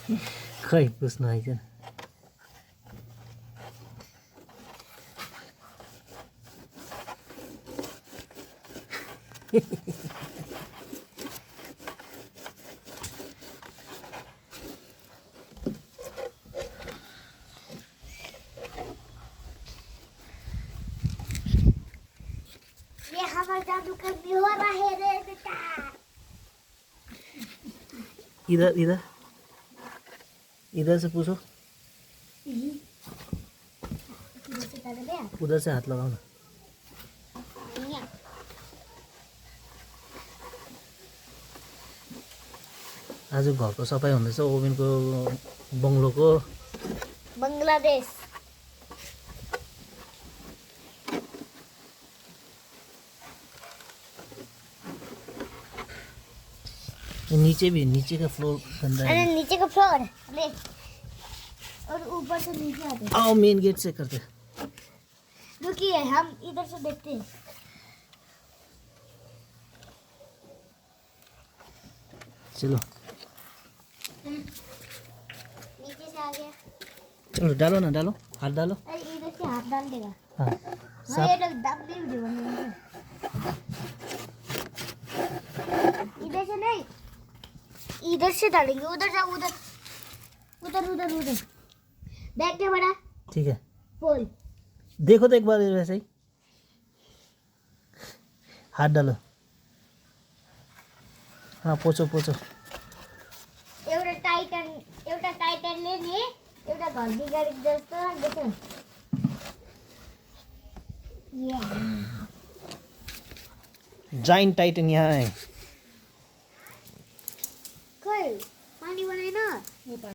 खै पुस्नु आइज ये हमारा जादू का भी हो रहा है रे बेटा। इधर इधर इधर से पूछो, उधर से हाथ लगाओ ना। आज घरको सफाइ हुँदैछ ओभेनको बङ्गलोको। बांग्लादेश नीचे भी, नीचे का फ्लोर गंदा अरे है। नीचे का फ्लोर ले और ऊपर से नीचे आते हैं। आओ मेन गेट से करते। रुकिए हम इधर से देखते हैं। चलो नीचे से आ गया। चलो डालो ना, डालो हाथ डालो। अरे इधर से हाथ डाल देगा। हाँ हाँ ये लोग दब भी देगा। इधर से नहीं, इधर से डालेंगे। उधर जाओ, उधर उधर उधर उधर देख के बड़ा ठीक है, बोल। देखो तो एक बार वैसे ही हाथ डालो। हाँ पोछो पोछो। एउटा टाइटनले नि एउटा घर बिगारेको जस्तो देख्छ। जाइंट टाइटन यहाँ है। खोइ